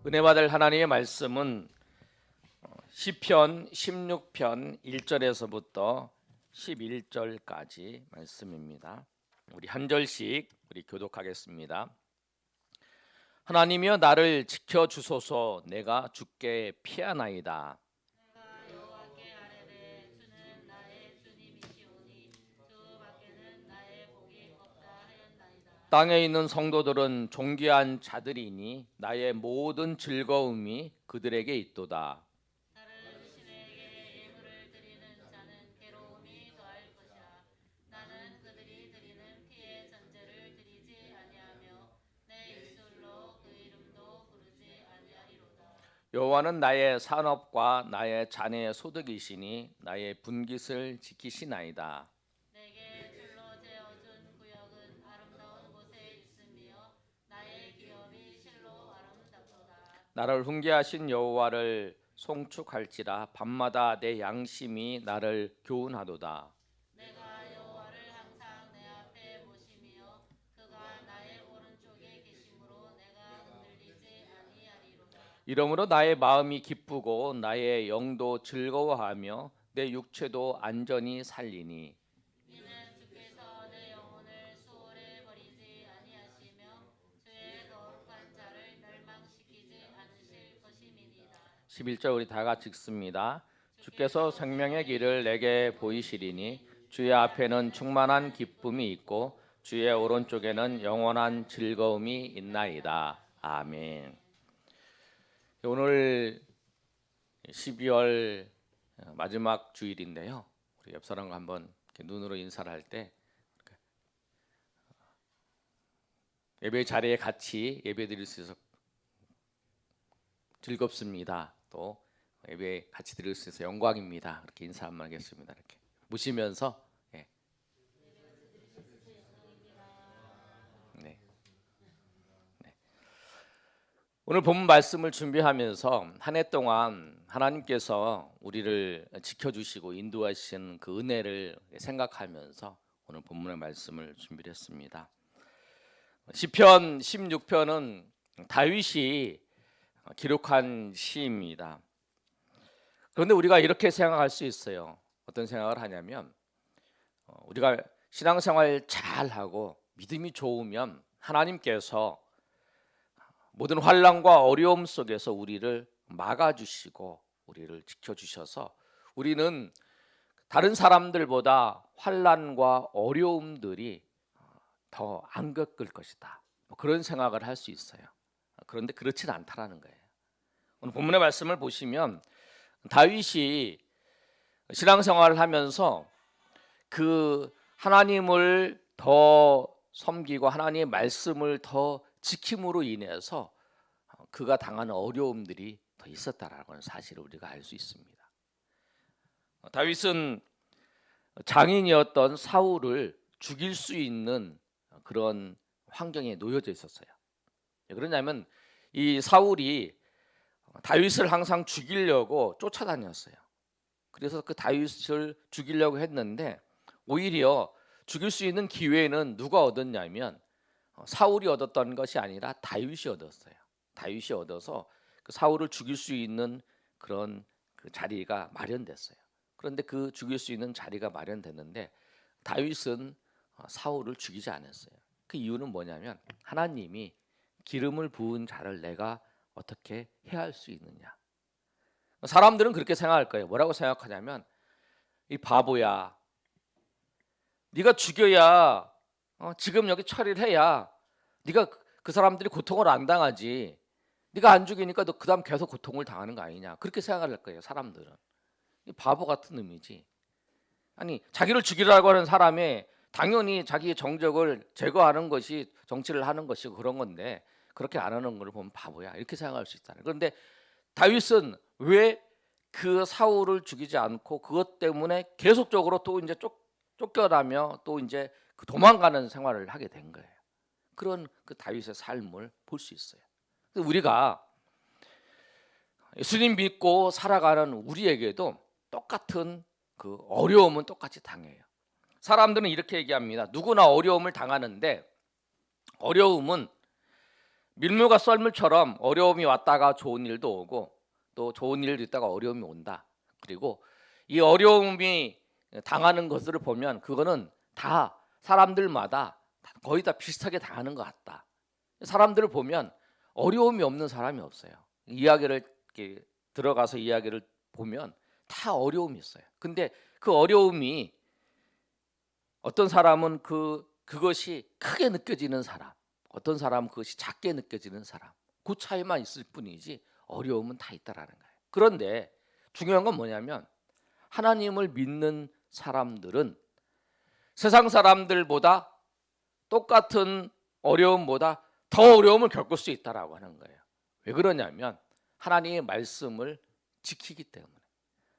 은혜 받을 하나님의 말씀은 시편 16편 1절에서부터 11절까지 말씀입니다. 우리 한 절씩 우리 교독하겠습니다. 하나님이여 나를 지켜 주소서. 내가 주께 피하나이다. 내가 여호와께 아뢰되 주는 나의 주님이시오니 주 밖에는 나의 복이 없다 하였나이다. 땅에 있는 성도들은 존귀한 자들이니 나의 모든 즐거움이 그들에게 있도다. 나를 신에게 예물을 드리는 자는 괴로움이 더할 것이라. 나는 그들이 드리는 피의 전제를 드리지 아니하며 내 입술로 그 이름도 부르지 아니하리로다. 여호와는 나의 산업과 나의 자녀의 소득이시니 나의 분깃을 지키시나이다. 내게 줄로 재어준 구역은 아름다운 곳에 있으며 나의 기업이 실로 아름답도다. 나를 훈계하신 여호와를 송축할지라. 밤마다 내 양심이 나를 교훈하도다. 내가 여호와를 항상 내 앞에 모시며 그가 나의 오른쪽에 계심으로 내가 흔들리지 아니하리로다. 이러므로 나의 마음이 기쁘고 나의 영도 즐거워하며 내 육체도 안전히 살리니. 이는 주께서 내 영혼을 수월에 버리지 아니하시며 주의 거룩한 자를 멸망시키지 않으실 것임이니이다. 11절 우리 다 같이 읽습니다. 주께서 생명의 길을 내게 보이시리니 주의 앞에는 충만한 기쁨이 있고 주의 오른쪽에는 영원한 즐거움이 있나이다. 아멘. 오늘 12월 마지막 주일인데요. 우리 옆 사람과 한번 이렇게 눈으로 인사를 할 때 예배 자리에 같이 예배 드릴 수 있어서 즐겁습니다. 또 예배 같이 드릴 수 있어서 영광입니다. 이렇게 인사 한번 하겠습니다. 이렇게 보시면서 네. 네. 오늘 본문 말씀을 준비하면서 한 해 동안 하나님께서 우리를 지켜주시고 인도하신 그 은혜를 생각하면서 오늘 본문의 말씀을 준비를 했습니다. 시편 16편은 다윗이 기록한 시입니다. 그런데 우리가 이렇게 생각할 수 있어요. 어떤 생각을 하냐면 우리가 신앙생활 잘하고 믿음이 좋으면 하나님께서 모든 환난과 어려움 속에서 우리를 막아주시고 우리를 지켜주셔서 우리는 다른 사람들보다 환난과 어려움들이 더 안 겪을 것이다. 그런 생각을 할 수 있어요. 그런데 그렇지는 않다라는 거예요. 오늘 본문의 말씀을 보시면 다윗이 신앙생활을 하면서 그 하나님을 더 섬기고 하나님의 말씀을 더 지킴으로 인해서 그가 당하는 어려움들이 더 있었다라는 사실을 우리가 알 수 있습니다. 다윗은 장인이었던 사울을 죽일 수 있는 그런 환경에 놓여져 있었어요. 왜 그러냐면 이 사울이 다윗을 항상 죽이려고 쫓아다녔어요. 그래서 그 다윗을 죽이려고 했는데 오히려 죽일 수 있는 기회는 누가 얻었냐면 사울이 얻었던 것이 아니라 다윗이 얻었어요. 다윗이 얻어서 그 사울을 죽일 수 있는 그런 그 자리가 마련됐어요. 그런데 그 죽일 수 있는 자리가 마련됐는데 다윗은 사울을 죽이지 않았어요. 그 이유는 뭐냐면 하나님이 기름을 부은 자를 내가 어떻게 해할 수 있느냐. 사람들은 그렇게 생각할 거예요. 뭐라고 생각하냐면 이 바보야. 네가 죽여야 지금 여기 처리를 해야 네가 그 사람들이 고통을 안 당하지. 네가 안 죽이니까 너 그다음 계속 고통을 당하는 거 아니냐. 그렇게 생각할 거예요. 사람들은. 이 바보 같은 의미지. 아니 자기를 죽이려고 하는 사람이 당연히 자기의 정적을 제거하는 것이 정치를 하는 것이고 그런 건데 그렇게 안 하는 걸 보면 바보야. 이렇게 생각할 수 있잖아요. 그런데 다윗은 왜 그 사울을 죽이지 않고 그것 때문에 계속적으로 또 이제 쫓겨나며 또 이제 그 도망가는 생활을 하게 된 거예요. 그런 그 다윗의 삶을 볼 수 있어요. 우리가 예수님 믿고 살아가는 우리에게도 똑같은 그 어려움은 똑같이 당해요. 사람들은 이렇게 얘기합니다. 누구나 어려움을 당하는데 어려움은 밀물과 썰물처럼 어려움이 왔다가 좋은 일도 오고 또 좋은 일도 있다가 어려움이 온다. 그리고 이 어려움이 당하는 것들을 보면 그거는 다 사람들마다 거의 다 비슷하게 당하는 것 같다. 사람들을 보면 어려움이 없는 사람이 없어요. 이야기를 이렇게 들어가서 이야기를 보면 다 어려움이 있어요. 근데 그 어려움이 어떤 사람은 그것이 크게 느껴지는 사람, 어떤 사람은 그것이 작게 느껴지는 사람, 그 차이만 있을 뿐이지 어려움은 다 있다라는 거예요. 그런데 중요한 건 뭐냐면 하나님을 믿는 사람들은 세상 사람들보다 똑같은 어려움보다 더 어려움을 겪을 수 있다라고 하는 거예요. 왜 그러냐면 하나님의 말씀을 지키기 때문에,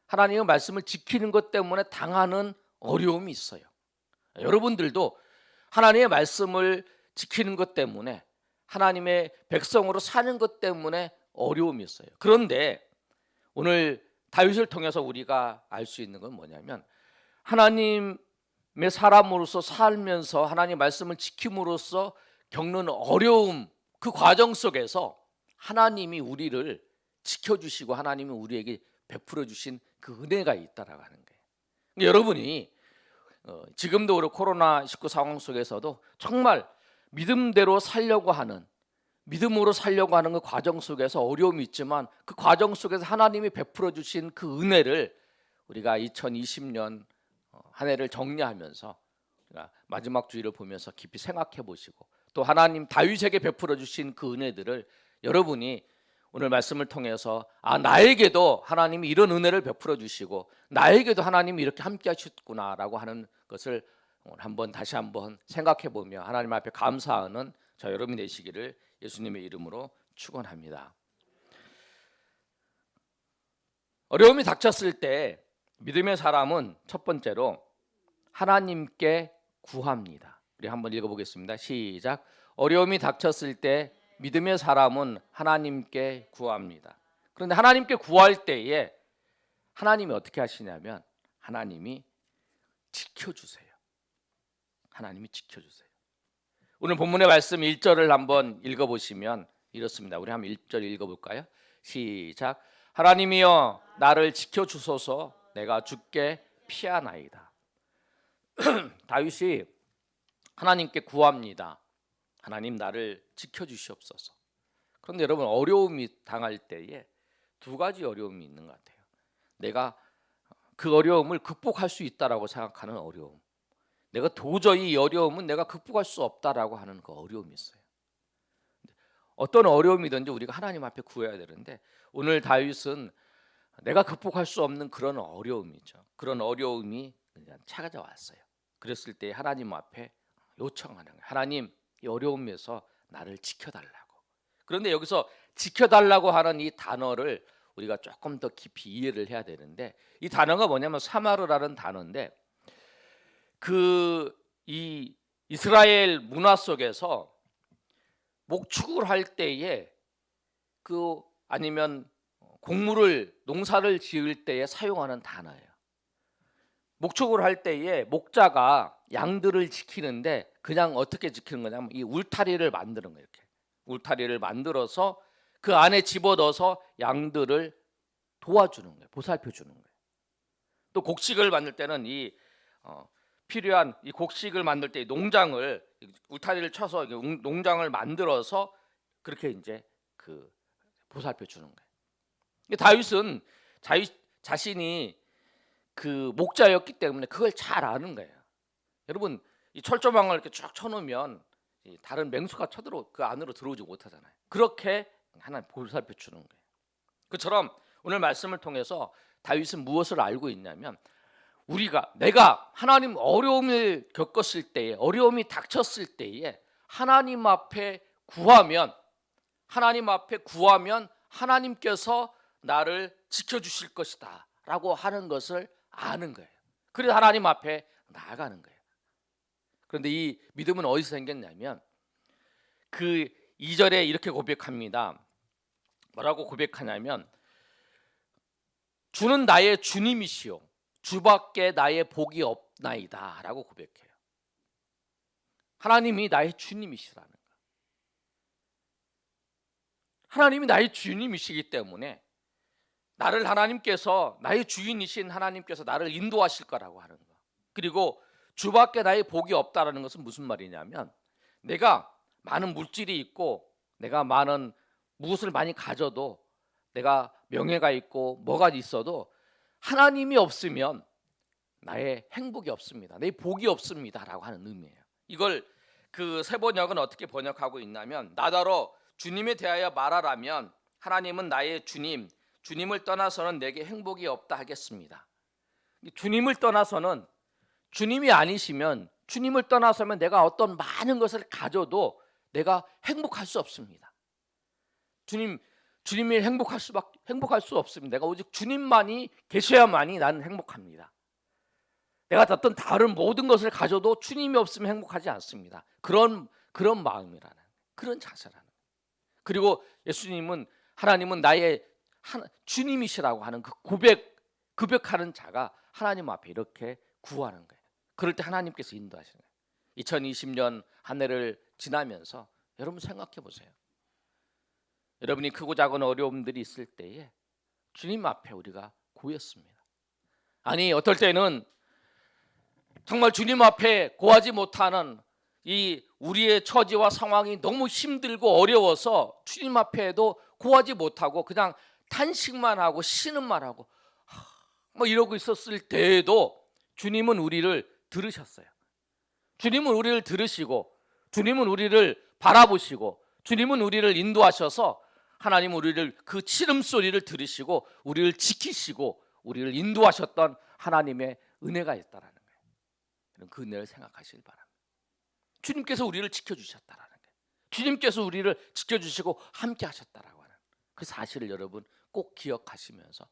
하나님의 말씀을 지키는 것 때문에 당하는 어려움이 있어요. 여러분들도 하나님의 말씀을 지키는 것 때문에, 하나님의 백성으로 사는 것 때문에 어려움이 있어요. 그런데 오늘 다윗을 통해서 우리가 알 수 있는 건 뭐냐면 하나님의 사람으로서 살면서 하나님 말씀을 지킴으로써 겪는 어려움, 그 과정 속에서 하나님이 우리를 지켜주시고 하나님이 우리에게 베풀어 주신 그 은혜가 있다라고 하는 거예요. 여러분이 지금도 우리 코로나19 상황 속에서도 정말 믿음대로 살려고 하는, 믿음으로 살려고 하는 그 과정 속에서 어려움이 있지만 그 과정 속에서 하나님이 베풀어 주신 그 은혜를 우리가 2020년 한 해를 정리하면서 마지막 주일을 보면서 깊이 생각해 보시고, 또 하나님 다윗에게 베풀어 주신 그 은혜들을 여러분이 오늘 말씀을 통해서 나에게도 하나님이 이런 은혜를 베풀어 주시고 나에게도 하나님이 이렇게 함께 하셨구나라고 하는 것을 한번 다시 한번 생각해 보며 하나님 앞에 감사하는 저 여러분이 되시기를 예수님의 이름으로 축원합니다. 어려움이 닥쳤을 때 믿음의 사람은 첫 번째로 하나님께 구합니다. 우리 한번 읽어보겠습니다. 시작. 어려움이 닥쳤을 때 믿음의 사람은 하나님께 구합니다. 그런데 하나님께 구할 때에 하나님이 어떻게 하시냐면 하나님이 지켜주세요. 하나님이 지켜주세요. 오늘 본문의 말씀 1절을 한번 읽어보시면 이렇습니다. 우리 한번 1절 읽어볼까요? 시작. 하나님이여 나를 지켜주소서, 내가 주께 피하나이다. 다윗이 하나님께 구합니다. 하나님 나를 지켜주시옵소서. 그런데 여러분 어려움이 당할 때에 두 가지 어려움이 있는 것 같아요. 내가 그 어려움을 극복할 수 있다라고 생각하는 어려움, 내가 도저히 이 어려움은 내가 극복할 수 없다라고 하는 그 어려움이 있어요. 어떤 어려움이든지 우리가 하나님 앞에 구해야 되는데 오늘 다윗은 내가 극복할 수 없는 그런 어려움이죠. 그런 어려움이 그냥 찾아왔어요. 그랬을 때 하나님 앞에 요청하는 거예요. 하나님 이 어려움에서 나를 지켜달라고. 그런데 여기서 지켜달라고 하는 이 단어를 우리가 조금 더 깊이 이해를 해야 되는데 이 단어가 뭐냐면 사마르라는 단어인데 이 이스라엘 문화 속에서 목축을 할 때에 아니면 농사를 지을 때에 사용하는 단어예요. 목축을 할 때에 목자가 양들을 지키는데 그냥 어떻게 지키는 거냐면 이 울타리를 만드는 거예요. 이렇게 울타리를 만들어서 그 안에 집어넣어서 양들을 도와주는 거예요. 보살펴 주는 거예요. 또 곡식을 만들 때는 필요한 이 곡식을 만들 때 농장을 울타리를 쳐서 농장을 만들어서 그렇게 이제 보살펴 주는 거예요. 다윗은 자신이 그 목자였기 때문에 그걸 잘 아는 거예요. 여러분 이 철조망을 이렇게 쭉 쳐놓으면 다른 맹수가 그 안으로 들어오지 못하잖아요. 그렇게 하나님 보살펴 주는 거예요. 그처럼 오늘 말씀을 통해서 다윗은 무엇을 알고 있냐면 내가 하나님 어려움을 겪었을 때에, 어려움이 닥쳤을 때에 하나님 앞에 구하면 하나님께서 나를 지켜주실 것이다 라고 하는 것을 아는 거예요. 그래서 하나님 앞에 나아가는 거예요. 그런데 이 믿음은 어디서 생겼냐면 2절에 이렇게 고백합니다. 뭐라고 고백하냐면 주는 나의 주님이시오, 주밖에 나의 복이 없나이다 라고 고백해요. 하나님이 나의 주님이시라는 거예요. 하나님이 나의 주님이시기 때문에 나를 하나님께서, 나의 주인이신 하나님께서 나를 인도하실 거라고 하는 거. 그리고 주밖에 나의 복이 없다라는 것은 무슨 말이냐면, 내가 많은 물질이 있고 내가 많은 무엇을 많이 가져도, 내가 명예가 있고 뭐가 있어도 하나님이 없으면 나의 행복이 없습니다, 내 복이 없습니다라고 하는 의미예요. 이걸 그 세번역은 어떻게 번역하고 있냐면, 나더러 주님에 대하여 말하라면 하나님은 나의 주님, 주님을 떠나서는 내게 행복이 없다 하겠습니다. 주님을 떠나서는, 주님이 아니시면, 주님을 떠나서면 내가 어떤 많은 것을 가져도 내가 행복할 수 없습니다. 주님이 행복할 수 없습니다. 내가 오직 주님만이 계셔야만이 나는 행복합니다. 내가 어떤 다른 모든 것을 가져도 주님이 없으면 행복하지 않습니다. 그런 마음이라는, 그런 자세라는. 그리고 예수님은, 하나님은 나의 주님이시라고 하는 그 고백하는 자가 하나님 앞에 이렇게 구하는 거예요. 그럴 때 하나님께서 인도하시는 거예요. 2020년 한 해를 지나면서 여러분 생각해 보세요. 여러분이 크고 작은 어려움들이 있을 때에 주님 앞에 우리가 고했습니다. 아니, 어떨 때는 정말 주님 앞에 고하지 못하는 이 우리의 처지와 상황이 너무 힘들고 어려워서 주님 앞에도 고하지 못하고 그냥 탄식만 하고 신음만 하고 뭐 이러고 있었을 때에도 주님은 우리를 들으셨어요. 주님은 우리를 들으시고, 주님은 우리를 바라보시고, 주님은 우리를 인도하셔서, 하나님은 우리를 그 신음소리를 들으시고 우리를 지키시고 우리를 인도하셨던 하나님의 은혜가 있다라는 거예요. 그 은혜를 생각하시길 바랍니다. 주님께서 우리를 지켜주셨다라는 거예요. 주님께서 우리를 지켜주시고 함께 하셨다라고 하는 그 사실을 여러분 꼭 기억하시면서,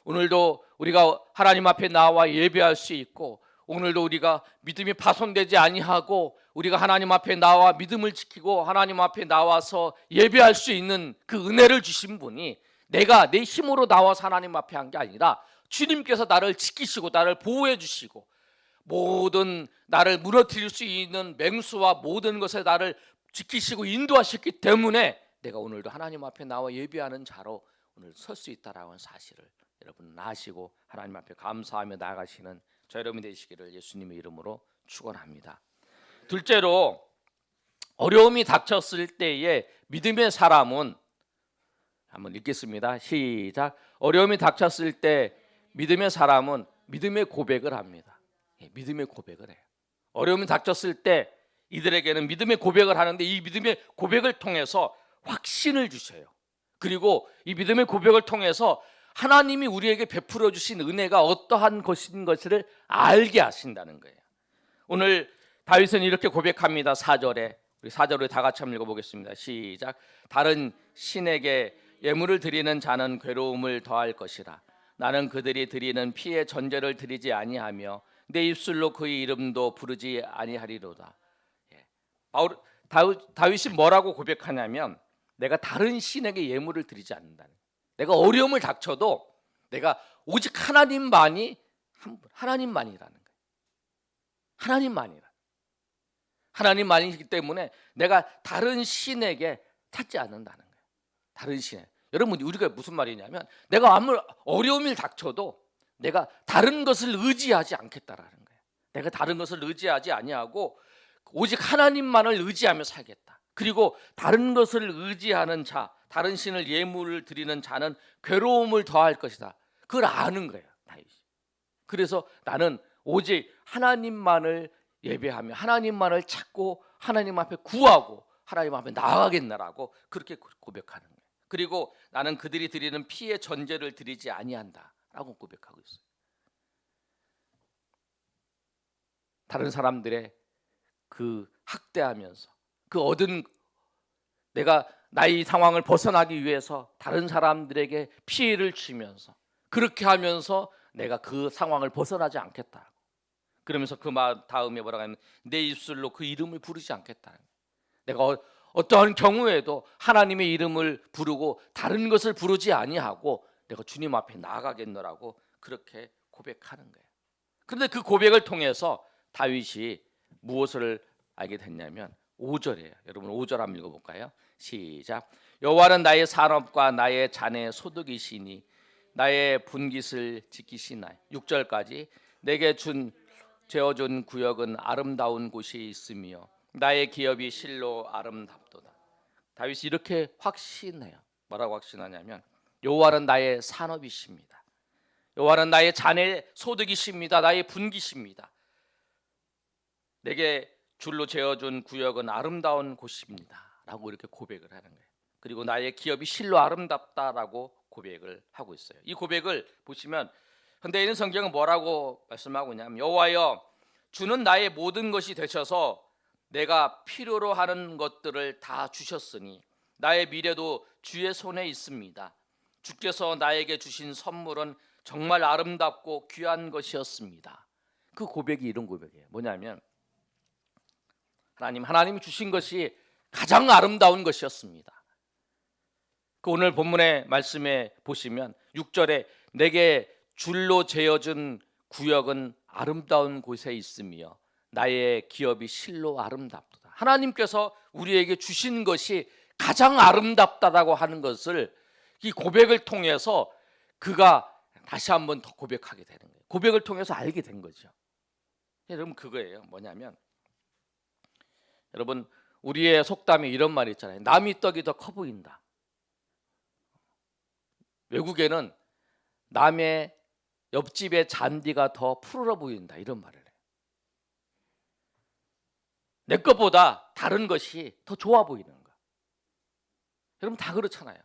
오늘도 우리가 하나님 앞에 나와 예배할 수 있고, 오늘도 우리가 믿음이 파손되지 아니하고 우리가 하나님 앞에 나와 믿음을 지키고 하나님 앞에 나와서 예배할 수 있는 그 은혜를 주신 분이, 내가 내 힘으로 나와서 하나님 앞에 한 게 아니라 주님께서 나를 지키시고 나를 보호해 주시고, 모든 나를 무너뜨릴 수 있는 맹수와 모든 것에 나를 지키시고 인도하셨기 때문에 내가 오늘도 하나님 앞에 나와 예배하는 자로 오늘 설 수 있다라는 사실을 여러분 아시고 하나님 앞에 감사하며 나아가시는 저 여러분이 되시기를 예수님의 이름으로 축원합니다. 둘째로, 어려움이 닥쳤을 때에 믿음의 사람은, 한번 읽겠습니다. 시작. 어려움이 닥쳤을 때 믿음의 사람은 믿음의 고백을 합니다. 믿음의 고백을 해요. 어려움이 닥쳤을 때 이들에게는 믿음의 고백을 하는데, 이 믿음의 고백을 통해서 확신을 주셔요. 그리고 이 믿음의 고백을 통해서 하나님이 우리에게 베풀어 주신 은혜가 어떠한 것인 것을 알게 하신다는 거예요. 오늘 다윗은 이렇게 고백합니다. 4절에, 우리 4절을 다 같이 한번 읽어보겠습니다. 시작. 다른 신에게 예물을 드리는 자는 괴로움을 더할 것이라. 나는 그들이 드리는 피의 전제를 드리지 아니하며 내 입술로 그의 이름도 부르지 아니하리로다. 다윗이 뭐라고 고백하냐면, 내가 다른 신에게 예물을 드리지 않는다는 거예요. 내가 어려움을 닥쳐도 내가 오직 하나님만이라는 거예요. 하나님만이기 때문에 내가 다른 신에게 찾지 않는다는 거예요. 다른 신에. 여러분, 우리가 무슨 말이냐면, 내가 아무 어려움을 닥쳐도 내가 다른 것을 의지하지 않겠다라는 거예요. 내가 다른 것을 의지하지 아니하고 오직 하나님만을 의지하며 살겠다. 그리고 다른 것을 의지하는 자, 다른 신을 예물을 드리는 자는 괴로움을 더할 것이다. 그걸 아는 거예요, 다윗이. 그래서 나는 오직 하나님만을 예배하며 하나님만을 찾고 하나님 앞에 구하고 하나님 앞에 나아가겠나라고 그렇게 고백하는 거예요. 그리고 나는 그들이 드리는 피의 전제를 드리지 아니한다라고 고백하고 있어요. 다른 사람들의 그 학대하면서 그 얻은, 내가 나의 상황을 벗어나기 위해서 다른 사람들에게 피해를 주면서 그렇게 하면서 내가 그 상황을 벗어나지 않겠다. 그러면서 그 말 다음에 뭐라고 하면, 내 입술로 그 이름을 부르지 않겠다. 내가 어떠한 경우에도 하나님의 이름을 부르고 다른 것을 부르지 아니하고 내가 주님 앞에 나아가겠노라고 그렇게 고백하는 거예요. 그런데 그 고백을 통해서 다윗이 무엇을 알게 됐냐면 5절이에요. 여러분 5절 한번 읽어볼까요? 시작. 여호와는 나의 산업과 나의 잔의 소득이시니 나의 분깃을 지키시나이. 6절까지 내게 재어준 구역은 아름다운 곳이 있으며 나의 기업이 실로 아름답도다. 다윗이 이렇게 확신해요. 뭐라고 확신하냐면 여호와는 나의 산업이십니다. 여호와는 나의 잔의 소득이십니다. 나의 분깃입니다. 내게 줄로 재어준 구역은 아름다운 곳입니다 라고 이렇게 고백을 하는 거예요. 그리고 나의 기업이 실로 아름답다라고 고백을 하고 있어요. 이 고백을 보시면 현대에 있는 성경은 뭐라고 말씀하고 있냐면 여호와여 주는 나의 모든 것이 되셔서 내가 필요로 하는 것들을 다 주셨으니 나의 미래도 주의 손에 있습니다. 주께서 나에게 주신 선물은 정말 아름답고 귀한 것이었습니다. 그 고백이 이런 고백이에요. 뭐냐면 하나님이 주신 것이 가장 아름다운 것이었습니다. 그 오늘 본문의 말씀에 보시면 6절에 내게 줄로 재어준 구역은 아름다운 곳에 있으며 나의 기업이 실로 아름답도다. 하나님께서 우리에게 주신 것이 가장 아름답다라고 하는 것을 이 고백을 통해서 그가 다시 한번 더 고백하게 되는 거예요. 고백을 통해서 알게 된 거죠. 여러분 그거예요. 뭐냐면 여러분 우리의 속담에 이런 말이 있잖아요. 남이 떡이 더 커 보인다. 외국에는 남의 옆집의 잔디가 더 푸르러 보인다 이런 말을 해요. 내 것보다 다른 것이 더 좋아 보이는 거. 여러분 다 그렇잖아요.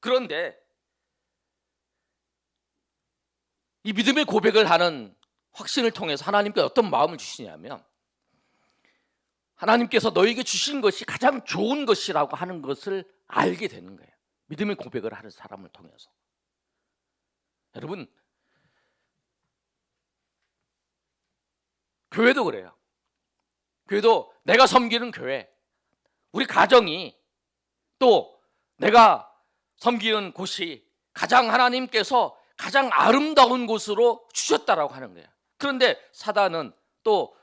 그런데 이 믿음의 고백을 하는 확신을 통해서 하나님께 어떤 마음을 주시냐면 하나님께서 너에게 주신 것이 가장 좋은 것이라고 하는 것을 알게 되는 거예요. 믿음의 고백을 하는 사람을 통해서. 여러분 교회도 그래요. 교회도 내가 섬기는 교회, 우리 가정이 또 내가 섬기는 곳이 가장 하나님께서 가장 아름다운 곳으로 주셨다라고 하는 거예요. 그런데 사단은 또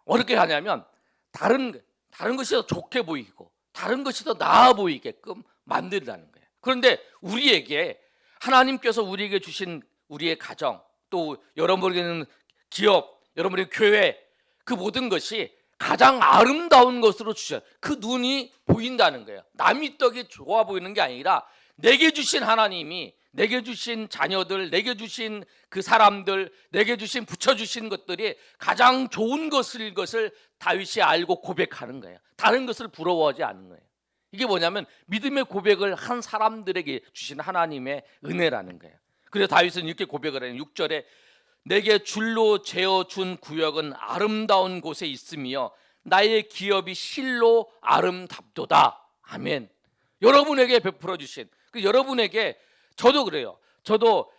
어떻게 하냐면 다른 것이 더 좋게 보이고 다른 것이 더 나아 보이게끔 만들라는 거예요. 그런데 우리에게 하나님께서 우리에게 주신 우리의 가정 또 여러분에게는 기업, 여러분의 교회 그 모든 것이 가장 아름다운 것으로 주셔. 그 눈이 보인다는 거예요. 남이 떡이 좋아 보이는 게 아니라 내게 주신 하나님이 내게 주신 자녀들, 내게 주신 그 사람들, 내게 주신 부처 주신 것들이 가장 좋은 것을 다윗이 알고 고백하는 거예요. 다른 것을 부러워하지 않는 거예요. 이게 뭐냐면 믿음의 고백을 한 사람들에게 주신 하나님의 은혜라는 거예요. 그래서 다윗은 이렇게 고백을 해요. 6절에 내게 줄로 재어준 구역은 아름다운 곳에 있으며 나의 기업이 실로 아름답도다. 아멘. 여러분에게 베풀어 주신 여러분에게 저도 그래요. 저도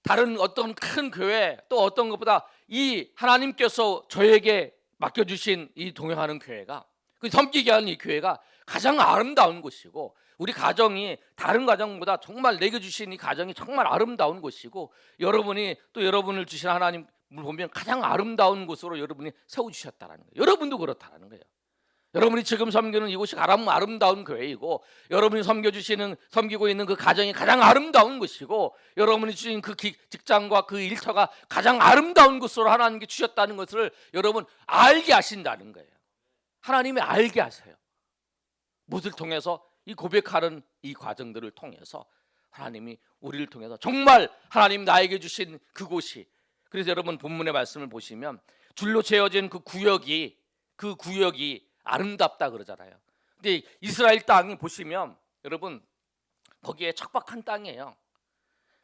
다른 어떤 큰 교회 또 어떤 것보다 이 하나님께서 저에게 맡겨주신 이 동행하는 교회가 그 섬기게 하는 이 교회가 가장 아름다운 곳이고 우리 가정이 다른 가정보다 정말 내게 주신 이 가정이 정말 아름다운 곳이고 여러분이 또 여러분을 주신 하나님을 보면 가장 아름다운 곳으로 여러분이 세워주셨다는 거예요. 여러분도 그렇다는 거예요. 여러분이 지금 섬기는 이곳이 가장 아름다운 교회이고 여러분이 섬기고 있는 그 가정이 가장 아름다운 것이고 여러분이 주신 그 직장과 그 일터가 가장 아름다운 곳으로 하나님께 주셨다는 것을 여러분 알게 하신다는 거예요. 하나님이 알게 하세요. 무엇을 통해서 이 고백하는 이 과정들을 통해서 하나님이 우리를 통해서 정말 하나님 나에게 주신 그곳이 그래서 여러분 본문의 말씀을 보시면 줄로 재어진 그 구역이 아름답다 그러잖아요. 근데 이스라엘 땅이 보시면 여러분 거기에 척박한 땅이에요.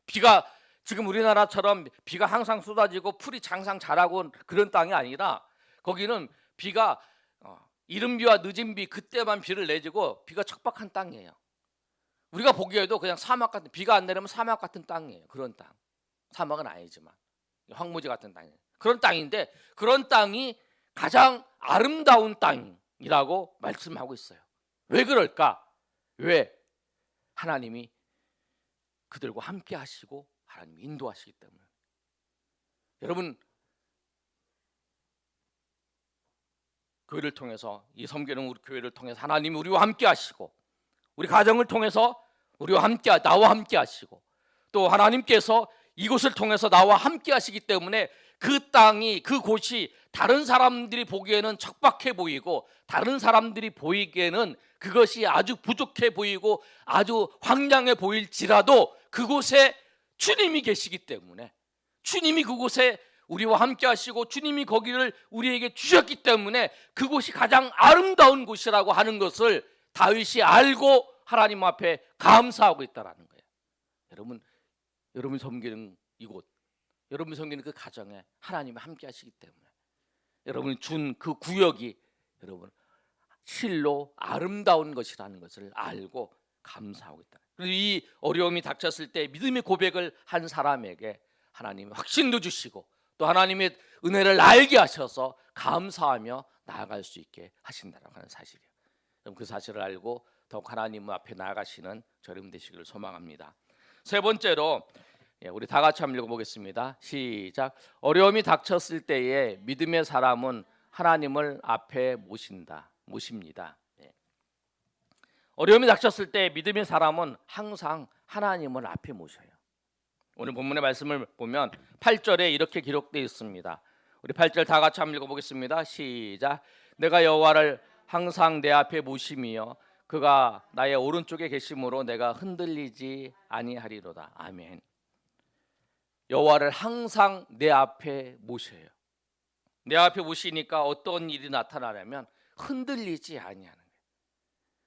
비가 지금 우리나라처럼 비가 항상 쏟아지고 풀이 항상 자라고 그런 땅이 아니라 거기는 비가 이른 비와 늦은 비 그때만 비를 내주고 비가 척박한 땅이에요. 우리가 보기에도 그냥 사막 같은 비가 안 내리면 사막 같은 땅이에요. 그런 땅. 사막은 아니지만 황무지 같은 땅이에요. 그런 땅인데 그런 땅이 가장 아름다운 땅이라고 말씀하고 있어요. 왜 그럴까? 왜? 하나님이 그들과 함께 하시고 하나님이 인도하시기 때문에. 여러분 교회를 통해서, 이 섬기는 우리 교회를 통해서 하나님이 우리와 함께 하시고, 우리 가정을 통해서 우리와 함께, 나와 함께 하시고, 또 하나님께서 이곳을 통해서 나와 함께 하시기 때문에 그 땅이, 그 곳이 다른 사람들이 보기에는 척박해 보이고, 다른 사람들이 보이기에는 그것이 아주 부족해 보이고 아주 황량해 보일지라도 그곳에 주님이 계시기 때문에, 주님이 그곳에 우리와 함께 하시고 주님이 거기를 우리에게 주셨기 때문에 그곳이 가장 아름다운 곳이라고 하는 것을 다윗이 알고 하나님 앞에 감사하고 있다라는 거예요. 여러분 섬기는 이곳, 여러분 섬기는 그 가정에 하나님이 함께 하시기 때문에, 여러분이 준 그 구역이 여러분 실로 아름다운 것이라는 것을 알고 감사하고 있다. 그리고 이 어려움이 닥쳤을 때 믿음의 고백을 한 사람에게 하나님이 확신도 주시고 또 하나님의 은혜를 알게 하셔서 감사하며 나아갈 수 있게 하신다라고 하는 사실이에요. 그럼 그 사실을 알고 더욱 하나님 앞에 나아가시는 저렴 되시기를 소망합니다. 세 번째로, 우리 다 같이 한번 읽어보겠습니다. 시작. 어려움이 닥쳤을 때에 믿음의 사람은 하나님을 앞에 모십니다. 어려움이 닥쳤을 때 믿음의 사람은 항상 하나님을 앞에 모셔요. 오늘 본문의 말씀을 보면 8절에 이렇게 기록되어 있습니다. 우리 8절 다 같이 한번 읽어보겠습니다. 시작. 내가 여호와를 항상 내 앞에 모심이여 그가 나의 오른쪽에 계심으로 내가 흔들리지 아니하리로다. 아멘. 여호와를 항상 내 앞에 모셔요. 내 앞에 모시니까 어떤 일이 나타나냐면 흔들리지 아니하는 거예요.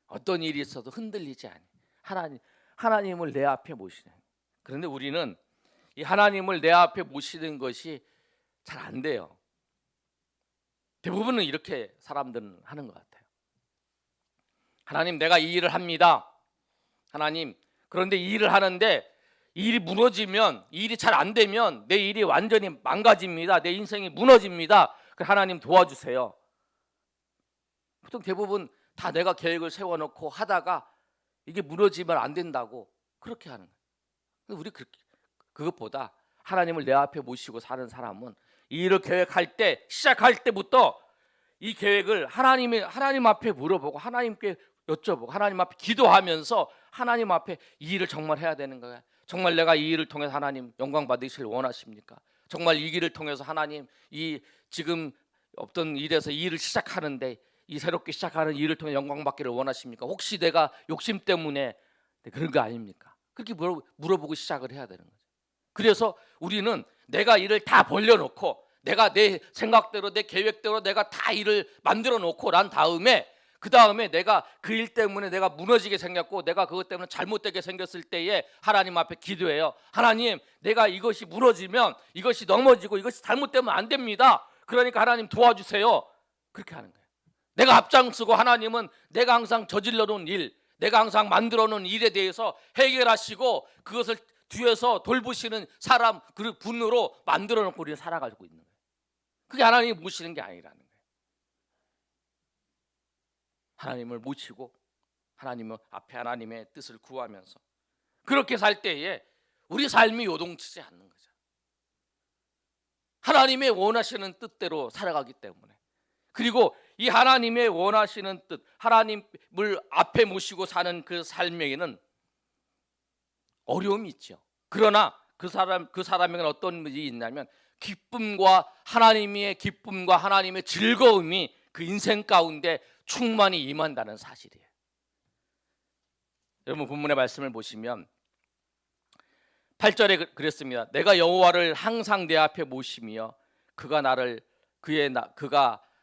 어떤 일이 있어도 흔들리지 아니. 하나님을 내 앞에 모시는 거예요. 그런데 우리는 이 하나님을 내 앞에 모시는 것이 잘 안 돼요. 대부분은 이렇게 사람들은 하는 것 같아요. 하나님, 내가 이 일을 합니다. 하나님, 그런데 이 일을 하는데 이 일이 무너지면, 이 일이 잘 안 되면 내 일이 완전히 망가집니다. 내 인생이 무너집니다. 하나님 도와주세요. 보통 대부분 다 내가 계획을 세워놓고 하다가 이게 무너지면 안 된다고 그렇게 하는 거예요. 우리 그것보다 하나님을 내 앞에 모시고 사는 사람은 이 일을 계획할 때, 시작할 때부터 이 계획을 하나님 앞에 물어보고 하나님께 여쭤보고 하나님 앞에 기도하면서 하나님 앞에 이 일을 정말 해야 되는 거야. 정말 내가 이 일을 통해서 하나님 영광 받으시길 원하십니까? 정말 이 길을 통해서 하나님 이 지금 어떤 일에서 이 일을 시작하는데 이 새롭게 시작하는 일을 통해 영광 받기를 원하십니까? 혹시 내가 욕심 때문에 그런 거 아닙니까? 그렇게 물어보고 시작을 해야 되는 거죠. 그래서 우리는 내가 일을 다 벌려놓고 내가 내 생각대로 내 계획대로 내가 다 일을 만들어 놓고 난 다음에 그 다음에 내가 그 일 때문에 내가 무너지게 생겼고 내가 그것 때문에 잘못되게 생겼을 때에 하나님 앞에 기도해요. 하나님, 내가 이것이 무너지면 이것이 넘어지고 이것이 잘못되면 안 됩니다. 그러니까 하나님 도와주세요. 그렇게 하는 거예요. 내가 앞장서고 하나님은 내가 항상 저질러 놓은 일, 내가 항상 만들어 놓은 일에 대해서 해결하시고 그것을 뒤에서 돌보시는 사람 그 분으로 만들어 놓고 우리는 살아가고 있는 거예요. 그게 하나님이 모시는 게 아니라는 거예요. 하나님을 모시고 하나님 앞에 하나님의 뜻을 구하면서 그렇게 살 때에 우리 삶이 요동치지 않는 거죠. 하나님의 원하시는 뜻대로 살아가기 때문에. 그리고 이 하나님의 원하시는 뜻, 하나님을 앞에 모시고 사는 그 삶에게는 어려움이 있죠. 그러나 그 사람에게는 어떤 일이 있냐면 하나님의 기쁨과 하나님의 즐거움이 그 인생 가운데 충만히 임한다는 사실이에요. 여러분 본문의 말씀을 보시면 8절에 그랬습니다. 내가 여호와를 항상 내 앞에 모시며 그가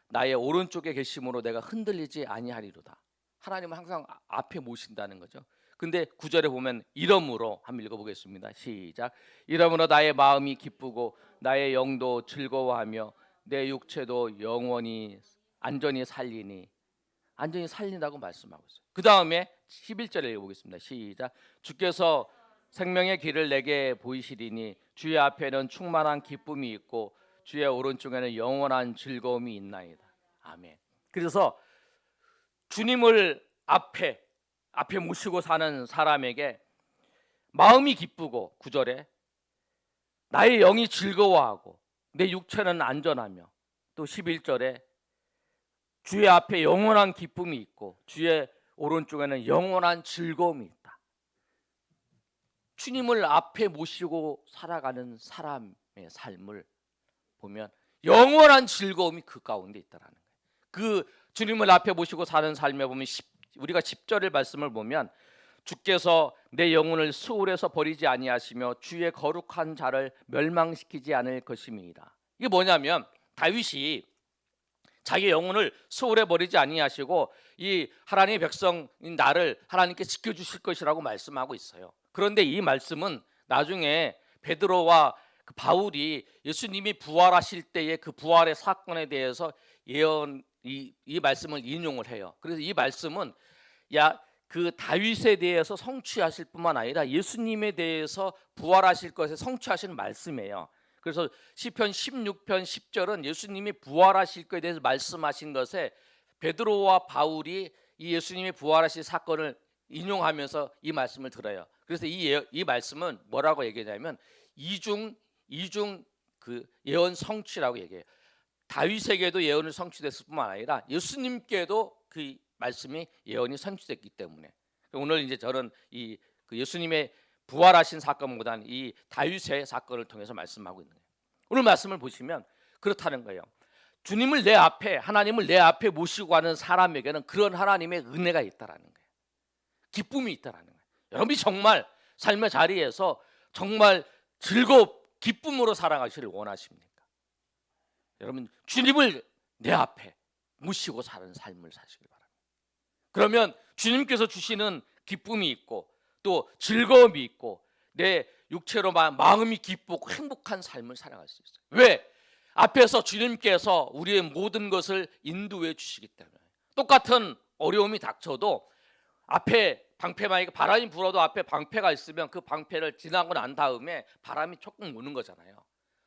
나의 오른쪽에 계심으로 내가 흔들리지 아니하리로다. 하나님은 항상 앞에 모신다는 거죠. 근데 9절에 보면 이러므로 한번 읽어보겠습니다. 시작. 이러므로 나의 마음이 기쁘고 나의 영도 즐거워하며 내 육체도 영원히 안전히 살린다고 말씀하고 있어요. 그 다음에 11절에 읽어보겠습니다. 시작. 주께서 생명의 길을 내게 보이시리니 주의 앞에는 충만한 기쁨이 있고 주의 오른쪽에는 영원한 즐거움이 있나이다. 아멘. 그래서 주님을 앞에 모시고 사는 사람에게 마음이 기쁘고 9절에 나의 영이 즐거워하고 내 육체는 안전하며 또 11절에 주의 앞에 영원한 기쁨이 있고 주의 오른쪽에는 영원한 즐거움이 있다. 주님을 앞에 모시고 살아가는 사람의 삶을 보면 영원한 즐거움이 그 가운데 있다라는 거예요. 그 주님을 앞에 모시고 사는 삶에 보면 우리가 10절의 말씀을 보면 주께서 내 영혼을 수울에서 버리지 아니하시며 주의 거룩한 자를 멸망시키지 않을 것임이니라. 이게 뭐냐면 다윗이 자기 영혼을 수울에 버리지 아니하시고 이 하나님의 백성인 나를 하나님께 지켜주실 것이라고 말씀하고 있어요. 그런데 이 말씀은 나중에 베드로와 그 바울이 예수님이 부활하실 때의 그 부활의 사건에 대해서 이 말씀을 인용을 해요. 그래서 이 말씀은 그 다윗에 대해서 성취하실 뿐만 아니라 예수님에 대해서 부활하실 것에 성취하시는 말씀이에요. 그래서 시편 16편 10절은 예수님이 부활하실 것에 대해서 말씀하신 것에 베드로와 바울이 이 예수님이 부활하실 사건을 인용하면서 이 말씀을 들어요. 그래서 이 말씀은 뭐라고 얘기하냐면 이중 그 예언 성취라고 얘기해요. 다윗에게도 예언이 성취됐을 뿐만 아니라 예수님께도 그 말씀이 예언이 성취됐기 때문에 오늘 이제 저는 그 예수님의 부활하신 사건보다는 이 다윗의 사건을 통해서 말씀하고 있는 거예요. 오늘 말씀을 보시면 그렇다는 거예요. 주님을 내 앞에, 하나님을 내 앞에 모시고 가는 사람에게는 그런 하나님의 은혜가 있다라는 거예요. 기쁨이 있다라는 거예요. 여러분이 정말 삶의 자리에서 정말 기쁨으로 살아가시를 원하십니까? 여러분 주님을 내 앞에 모시고 사는 삶을 사시길 바랍니다. 그러면 주님께서 주시는 기쁨이 있고 또 즐거움이 있고 내 육체로 마음이 기쁘고 행복한 삶을 살아갈 수 있어요. 왜? 앞에서 주님께서 우리의 모든 것을 인도해 주시기 때문에. 똑같은 어려움이 닥쳐도 앞에 방패만약에 바람이 불어도 앞에 방패가 있으면 그 방패를 지나고 난 다음에 바람이 조금 오는 거잖아요.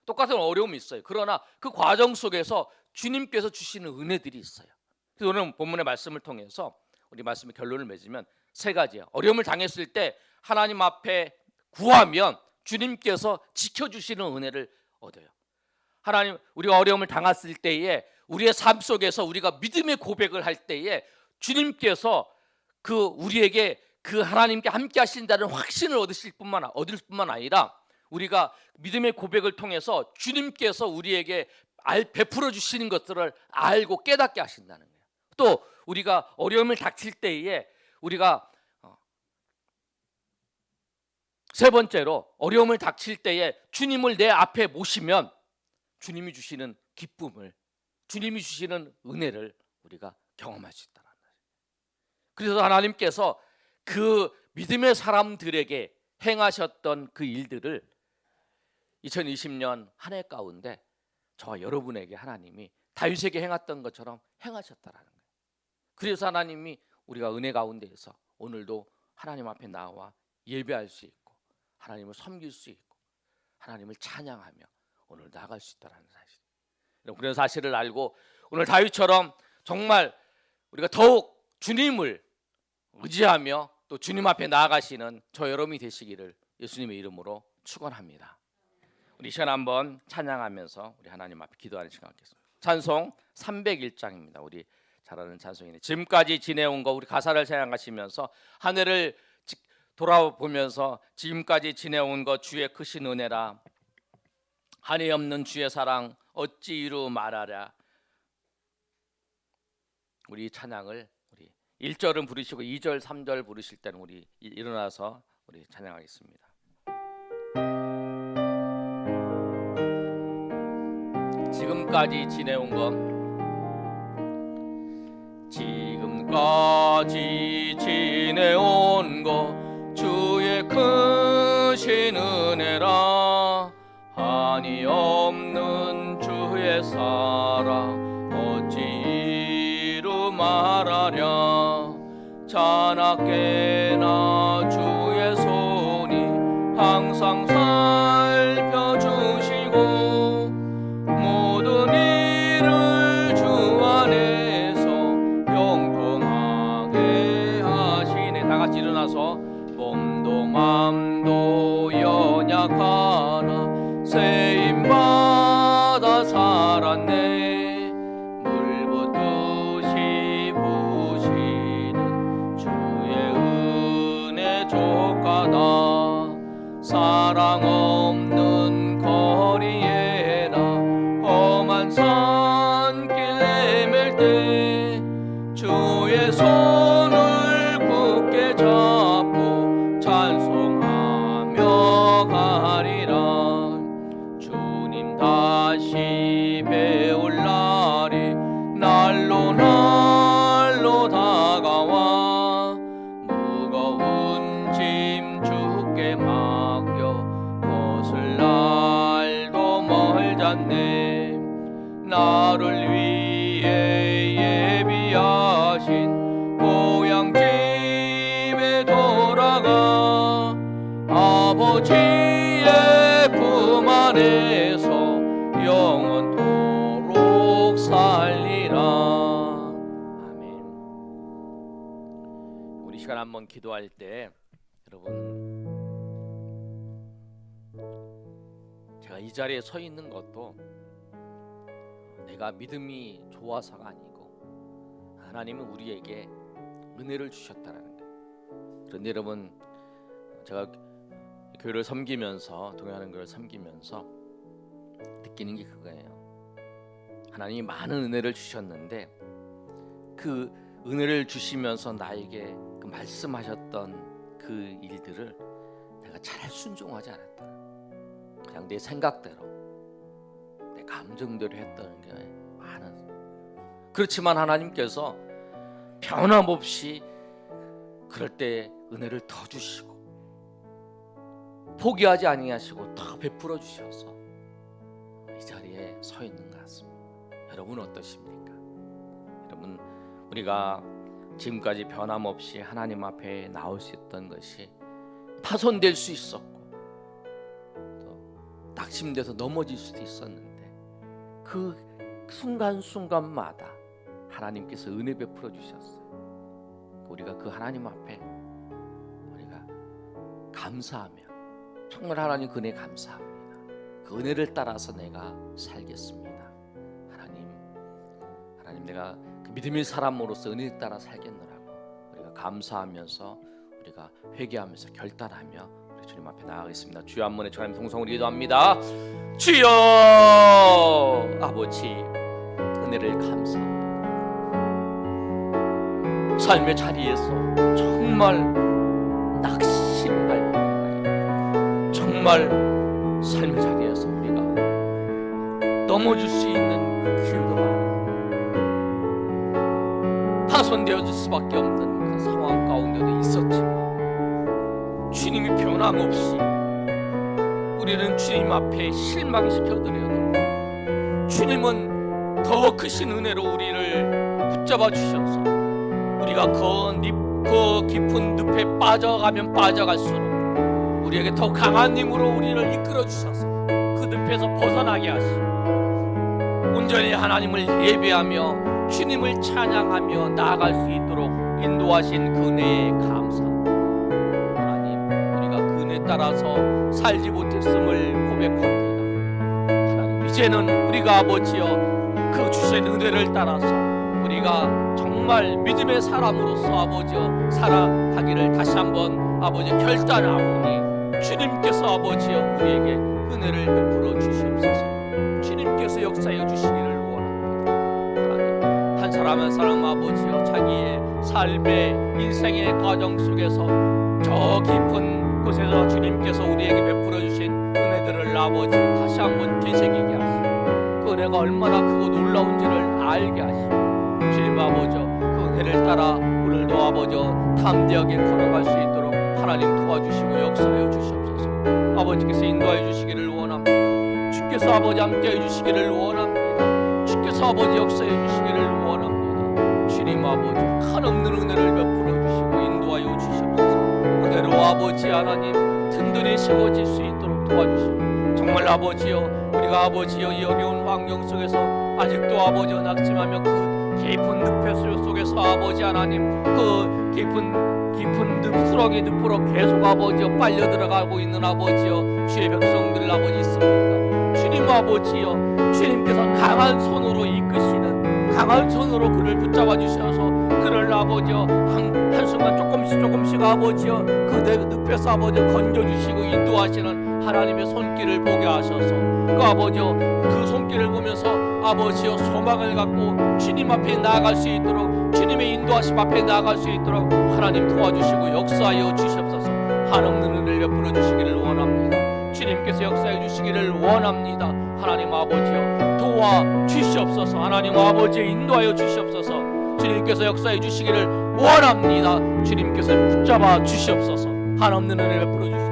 똑같은 어려움이 있어요. 그러나 그 과정 속에서 주님께서 주시는 은혜들이 있어요. 그래서 오늘 본문의 말씀을 통해서 우리 말씀의 결론을 맺으면 세 가지예요. 어려움을 당했을 때 하나님 앞에 구하면 주님께서 지켜주시는 은혜를 얻어요. 하나님, 우리가 어려움을 당했을 때에 우리의 삶 속에서 우리가 믿음의 고백을 할 때에 주님께서 우리에게 그 하나님께 함께 하신다는 확신을 얻을 뿐만 아니라 우리가 믿음의 고백을 통해서 주님께서 우리에게 베풀어 주시는 것들을 알고 깨닫게 하신다는 거예요. 또 우리가 어려움을 닥칠 때에 우리가 세 번째로 어려움을 닥칠 때에 주님을 내 앞에 모시면 주님이 주시는 기쁨을, 주님이 주시는 은혜를 우리가 경험할 수 있다는 거예요. 그래서 하나님께서 그 믿음의 사람들에게 행하셨던 그 일들을 2020년 한 해 가운데 저와 여러분에게 하나님이 다윗에게 행했던 것처럼 행하셨다라는 거예요. 그래서 하나님이 우리가 은혜 가운데에서 오늘도 하나님 앞에 나와 예배할 수 있고 하나님을 섬길 수 있고 하나님을 찬양하며 오늘 나아갈 수 있다는 사실. 그런 사실을 알고 오늘 다윗처럼 정말 우리가 더욱 주님을 의지하며 또 주님 앞에 나아가시는 저 여러분이 되시기를 예수님의 이름으로 축원합니다. 우리 시간 한번 찬양하면서 우리 하나님 앞에 기도하는 시간 갖겠습니다. 찬송 301장입니다. 우리 잘 아는 찬송이네. 지금까지 지내온 거 우리 가사를 생각하시면서 한 해를 돌아보면서 지금까지 지내온 것 주의 크신 은혜라 한이 없는 주의 사랑 어찌 이루 말하랴. 우리 찬양을 우리 1절은 부르시고 2절 3절 부르실 때는 우리 일어나서 우리 찬양하겠습니다. 지금까지 지내온 것 지금까지 지내온 것 주의 크신 은혜라 한이 없는 주의 사랑 어찌 이루 말하랴. 자나깨나 주의 손이 항상 살펴주시고 모든 일을 주 안에서 영통하게 하시네. 다같이 일어나서 몸도 맘도 연약하나 쓰임받아 살았네. 물 붓듯이 사랑 없는 거리에나 험한 산길 헤맬 때 주의 손을 굳게 잡고 찬송하며 가리라. 주님 다시 배울 날이 날로 날로 다가와 무거운 짐 주께 맡겨 벗을 날도 멀잖네. 나를 위해 예비하신 고향 집에 돌아가 아버지의 품 안에서 영원토록 살리라. 아멘. 우리 시간 한번 기도할 때 여러분, 제가 이 자리에 서 있는 것도 내가 믿음이 좋아서가 아니고 하나님은 우리에게 은혜를 주셨다라는 거예요. 그런데 여러분, 제가 교회를 섬기면서, 동행하는 교회를 섬기면서 느끼는 게 그거예요. 하나님이 많은 은혜를 주셨는데 그 은혜를 주시면서 나에게 그 말씀하셨던 그 일들을 내가 잘 순종하지 않았다. 그냥 내 생각대로, 내 감정대로 했던 게 많은. 그렇지만 하나님께서 변함없이 그럴 때 은혜를 더 주시고 포기하지 아니하시고 더 베풀어 주셔서 이 자리에 서 있는 것 같습니다. 여러분 어떠십니까? 여러분, 우리가 지금까지 변함없이 하나님 앞에 나올 수 있던 것이 파손될 수 있었고 또 낙심돼서 넘어질 수도 있었는데 그 순간순간마다 하나님께서 은혜 베풀어 주셨어요. 우리가 그 하나님 앞에 우리가 감사하며 정말 하나님 그 은혜 감사합니다. 그 은혜를 따라서 내가 살겠습니다. 하나님 내가 그 믿음의 사람으로서 은혜를 따라 살겠노라고 우리가 감사하면서 우리가 회개하면서 결단하며 우리 주님 앞에 나아가겠습니다. 주여 한 번에 주님 동성으로 기도합니다. 주여 아버지, 은혜를 감사합니다. 삶의 자리에서 정말 낙심할, 정말 삶의 자리에서 우리가 넘어질 수 있는 그 길도 많아요. 파손되어질 수밖에 없는 그 상황 가운데도 있었지만 주님이 변함없이 우리는 주님 앞에 실망시켜드려도 주님은 더 크신 은혜로 우리를 붙잡아 주셔서 우리가 그 깊은 늪에 빠져가면 빠져갈수록 우리에게 더 강한 힘으로 우리를 이끌어 주셔서 그 늪에서 벗어나게 하시고 온전히 하나님을 예배하며 주님을 찬양하며 나아갈 수 있도록 인도하신 그 은혜에 감사합니다. 하나님, 우리가 그 은혜 따라서 살지 못했음을 고백합니다. 하나님, 이제는 우리가 아버지여 그 주신 은혜를 따라서 우리가 정말 믿음의 사람으로서 아버지여 살아가기를 다시 한번 아버지 결단하오니 주님께서 아버지여 우리에게 은혜를 베풀어 주시옵소서. 주님께서 역사해 주시기를 원합니다. 하나님, 한 사람 한 사람 아버지여 자기의 삶의 인생의 과정 속에서 저 깊은 곳에서 주님께서 우리에게 베풀어 주신 은혜들을 아버지 다시 한번 되새기게 하시고 그 은혜가 얼마나 크고 놀라운지를 알게 하시고 주님 아버지 그 은혜를 따라 오늘도 아버지 담대하게 걸어갈 수 있도록 하나님 도와주시고 역사하여 주시옵소서. 아버지께서 인도하여 주시기를 원합니다. 주께서 아버지 함께해 주시기를 원합니다. 주께서 아버지 역사해 주시기를 원합니다. 주님 아버지 한없는 은혜를 베풀어 주시고 인도하여 주시옵소서. 은혜로 아버지 하나님 든든히 세워질 수 있도록 도와주시고 정말 아버지여 우리가 아버지여 이 어려운 환경 속에서 아직도 아버지여 낙심하며 그 깊은 늪의 속에서 아버지 하나님 그 깊은 늪 수렁의 늪으로 계속 아버지여 빨려 들어가고 있는 아버지여 주의 백성들 아버지 있습니까? 주님 아버지여 주님께서 강한 손으로 이끄시는 강한 손으로 그를 붙잡아 주셔서 그를 아버지여 한순간 조금씩 아버지여 그 늪에서 아버지여 건져주시고 인도하시는 하나님의 손길을 보게 하셔서 그 아버지여 그 손길을 보면서 아버지여 소망을 갖고 주님 앞에 나아갈 수 있도록 주님의 인도하심 앞에 나아갈 수 있도록 하나님 도와주시고 역사하여 주시옵소서. 한없는 은혜를 베풀어 주시기를 원합니다. 주님께서 역사해 주시기를 원합니다. 하나님 아버지여 도와 주시옵소서. 하나님 아버지여 인도하여 주시옵소서. 주님께서 역사해 주시기를 원합니다. 주님께서 붙잡아 주시옵소서. 한없는 은혜를 베풀어 주시옵소서.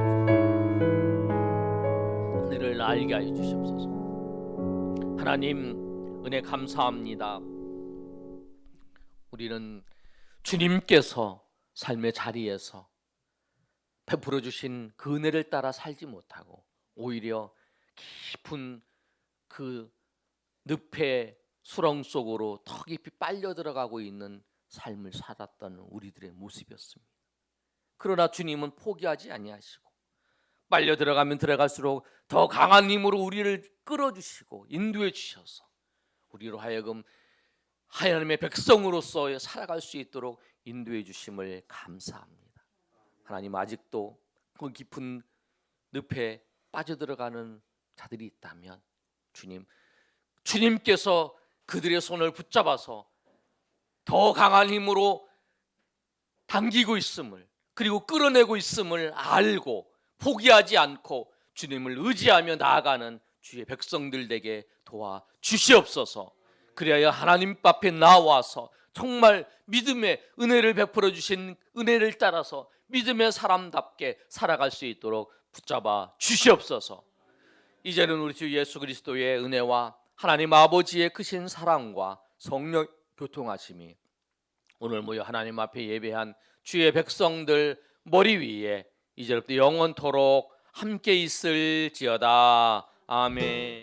은혜를 알게 하여 주시옵소서. 하나님 은혜 감사합니다. 우리는 주님께서 삶의 자리에서 베풀어 주신 그 은혜를 따라 살지 못하고 오히려 깊은 그 늪의 수렁 속으로 더 깊이 빨려 들어가고 있는 삶을 살았던 우리들의 모습이었습니다. 그러나 주님은 포기하지 아니하시고 빨려 들어가면 들어갈수록 더 강한 힘으로 우리를 끌어주시고 인도해 주셔서 우리로 하여금 하나님의 백성으로서 살아갈 수 있도록 인도해 주심을 감사합니다. 하나님 아직도 그 깊은 늪에 빠져들어가는 자들이 있다면 주님께서 그들의 손을 붙잡아서 더 강한 힘으로 당기고 있음을 그리고 끌어내고 있음을 알고 포기하지 않고 주님을 의지하며 나아가는 주의 백성들 되게 도와 주시옵소서. 그리하여 하나님 앞에 나와서 정말 믿음의 은혜를 베풀어 주신 은혜를 따라서 믿음의 사람답게 살아갈 수 있도록 붙잡아 주시옵소서. 이제는 우리 주 예수 그리스도의 은혜와 하나님 아버지의 크신 사랑과 성령 교통하심이 오늘 모여 하나님 앞에 예배한 주의 백성들 머리 위에 이제부터 영원토록 함께 있을지어다. 아멘.